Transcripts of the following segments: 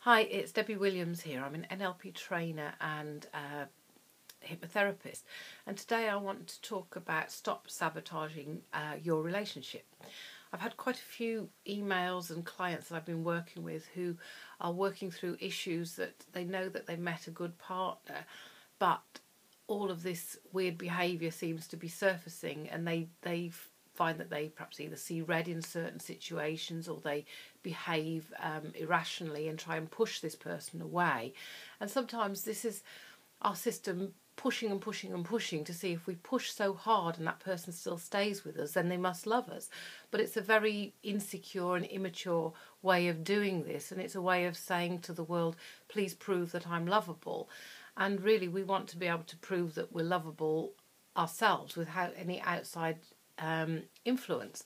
Hi, it's Debbie Williams here. I'm an NLP trainer and hypnotherapist, and today I want to talk about stop sabotaging your relationship. I've had quite a few emails and clients that I've been working with who are working through issues that they know that they've met a good partner, but all of this weird behaviour seems to be surfacing, and they find that they perhaps either see red in certain situations, or they behave irrationally and try and push this person away. And sometimes this is our system pushing and pushing and pushing to see if we push so hard and that person still stays with us, then they must love us. But it's a very insecure and immature way of doing this, and it's a way of saying to the world, please prove that I'm lovable. And really we want to be able to prove that we're lovable ourselves without any outside influence.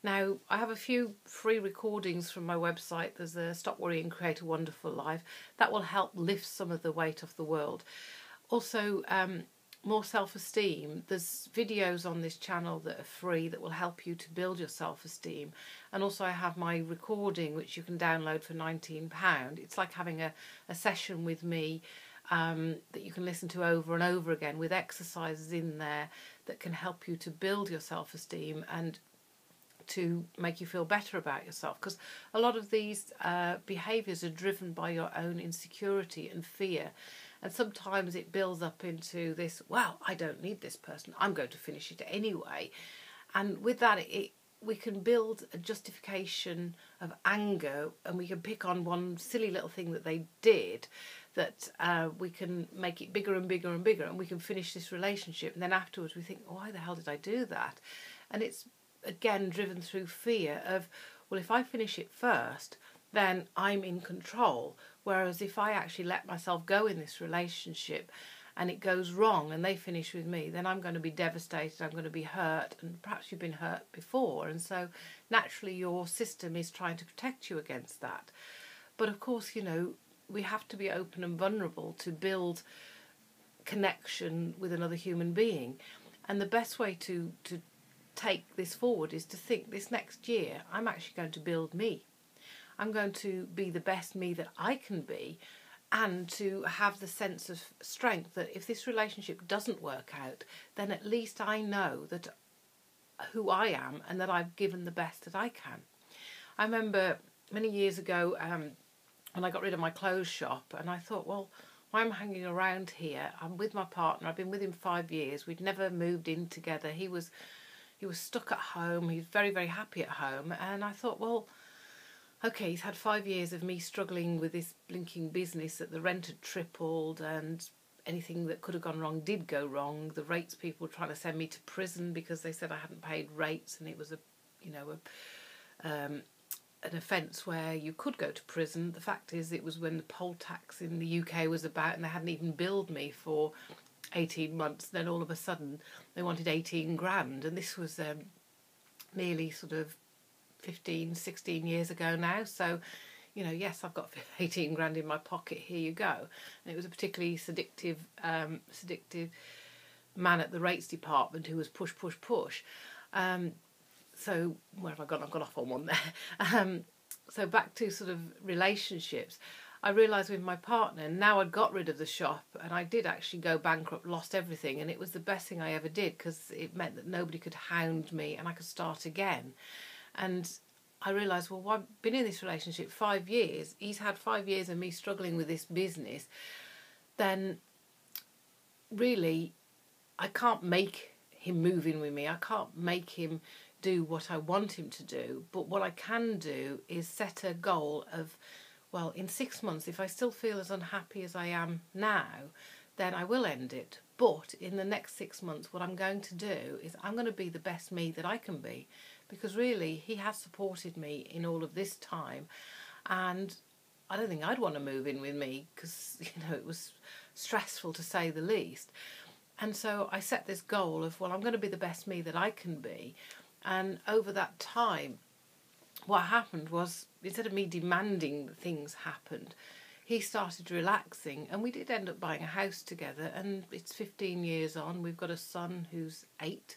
Now, I have a few free recordings from my website. There's a Stop Worrying, Create a Wonderful Life. That will help lift some of the weight off the world. Also, more self-esteem. There's videos on this channel that are free that will help you to build your self-esteem. And also I have my recording, which you can download for £19. It's like having a session with me that you can listen to over and over again, with exercises in there that can help you to build your self-esteem and to make you feel better about yourself, because a lot of these behaviours are driven by your own insecurity and fear, and sometimes it builds up into this, well, I don't need this person, I'm going to finish it anyway. And with that, we can build a justification of anger, and we can pick on one silly little thing that they did, that we can make it bigger and bigger and bigger, and we can finish this relationship, and then afterwards we think, why the hell did I do that? And it's again driven through fear of, well, if I finish it first, then I'm in control. Whereas if I actually let myself go in this relationship and it goes wrong and they finish with me, then I'm going to be devastated, I'm going to be hurt, and perhaps you've been hurt before, and so naturally your system is trying to protect you against that. But of course, you know, we have to be open and vulnerable to build connection with another human being. And the best way to take this forward is to think, this next year I'm actually going to build me. I'm going to be the best me that I can be, and to have the sense of strength that if this relationship doesn't work out, then at least I know that who I am and that I've given the best that I can. I remember many years ago when I got rid of my clothes shop, and I thought, well, why am I hanging around here? I'm with my partner, I've been with him 5 years, we'd never moved in together, he was stuck at home, he was very, very happy at home, and I thought, well, okay, he's had 5 years of me struggling with this blinking business, that the rent had tripled and anything that could have gone wrong did go wrong. The rates people were trying to send me to prison because they said I hadn't paid rates, and it was an offence where you could go to prison. The fact is, it was when the poll tax in the UK was about, and they hadn't even billed me for 18 months. Then all of a sudden they wanted 18 grand, and this was nearly sort of 15, 16 years ago now. So, you know, yes, I've got 18 grand in my pocket, here you go. And it was a particularly seductive man at the rates department who was push. So where have I gone? I've gone off on one there. So back to sort of relationships. I realised with my partner, now I'd got rid of the shop, and I did actually go bankrupt, lost everything, and it was the best thing I ever did, because it meant that nobody could hound me and I could start again. And I realised, well, I've been in this relationship 5 years, he's had 5 years of me struggling with this business, then really I can't make him move in with me, I can't make him do what I want him to do. But what I can do is set a goal of, well, in 6 months, if I still feel as unhappy as I am now, then I will end it. But in the next 6 months, what I'm going to do is I'm going to be the best me that I can be, because really he has supported me in all of this time, and I don't think I'd want to move in with me, because, you know, it was stressful to say the least. And so I set this goal of, well, I'm going to be the best me that I can be. And over that time, what happened was, instead of me demanding that things happened, he started relaxing, and we did end up buying a house together, and it's 15 years on. We've got a son who's 8.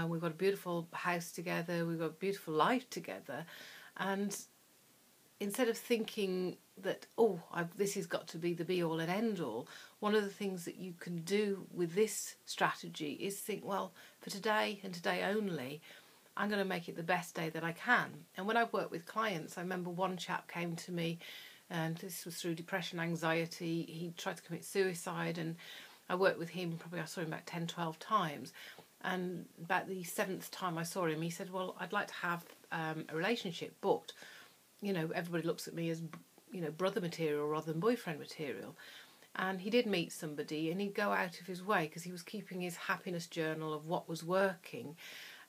We've got a beautiful house together. We've got a beautiful life together. And instead of thinking, that, this has got to be the be all and end all. One of the things that you can do with this strategy is think, well, for today and today only, I'm going to make it the best day that I can. And when I've worked with clients, I remember one chap came to me, and this was through depression, anxiety. He tried to commit suicide, and I worked with him, I saw him about 10, 12 times. And about the 7th time I saw him, he said, well, I'd like to have a relationship, but, everybody looks at me as, brother material rather than boyfriend material. And he did meet somebody, and he'd go out of his way because he was keeping his happiness journal of what was working.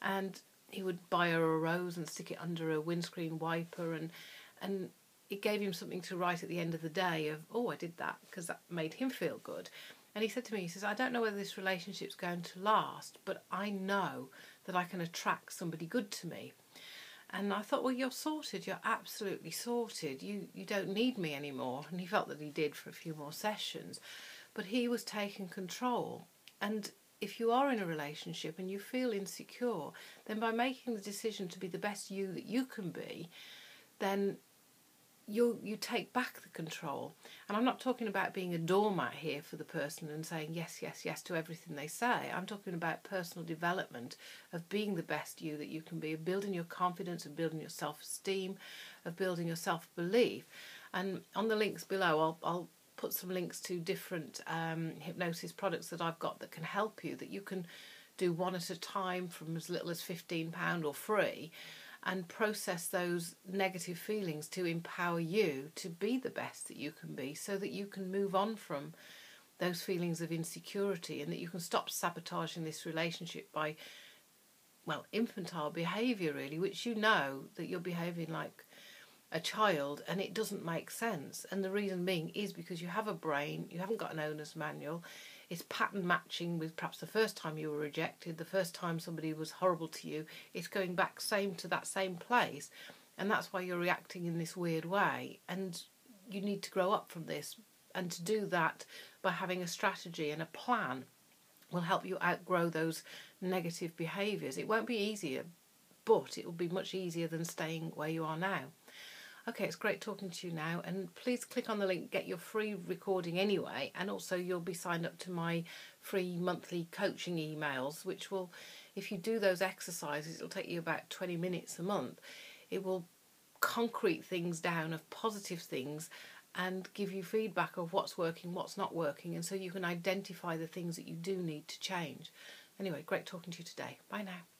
And he would buy her a rose and stick it under a windscreen wiper, and it gave him something to write at the end of the day of, I did that, because that made him feel good. And he said to me, he says, I don't know whether this relationship's going to last, but I know that I can attract somebody good to me. And I thought, well, you're sorted. You're absolutely sorted. You don't need me anymore. And he felt that he did for a few more sessions. But he was taking control. And if you are in a relationship and you feel insecure, then by making the decision to be the best you that you can be, then you take back the control. And I'm not talking about being a doormat here for the person and saying yes, yes, yes to everything they say. I'm talking about personal development, of being the best you that you can be, of building your confidence, of building your self-esteem, of building your self-belief. And on the links below, I'll put some links to different hypnosis products that I've got that can help you, that you can do one at a time from as little as £15 or free, and process those negative feelings to empower you to be the best that you can be, so that you can move on from those feelings of insecurity, and that you can stop sabotaging this relationship by, infantile behaviour really, which that you're behaving like a child and it doesn't make sense. And the reason being is because you have a brain, you haven't got an owner's manual. It's pattern matching with perhaps the first time you were rejected, the first time somebody was horrible to you. It's going back to that same place. And that's why you're reacting in this weird way. And you need to grow up from this. And to do that by having a strategy and a plan will help you outgrow those negative behaviours. It won't be easier, but it will be much easier than staying where you are now. Okay, it's great talking to you now, and please click on the link, get your free recording anyway, and also you'll be signed up to my free monthly coaching emails, which will, if you do those exercises, it'll take you about 20 minutes a month. It will concrete things down of positive things and give you feedback of what's working, what's not working, and so you can identify the things that you do need to change. Anyway, great talking to you today. Bye now.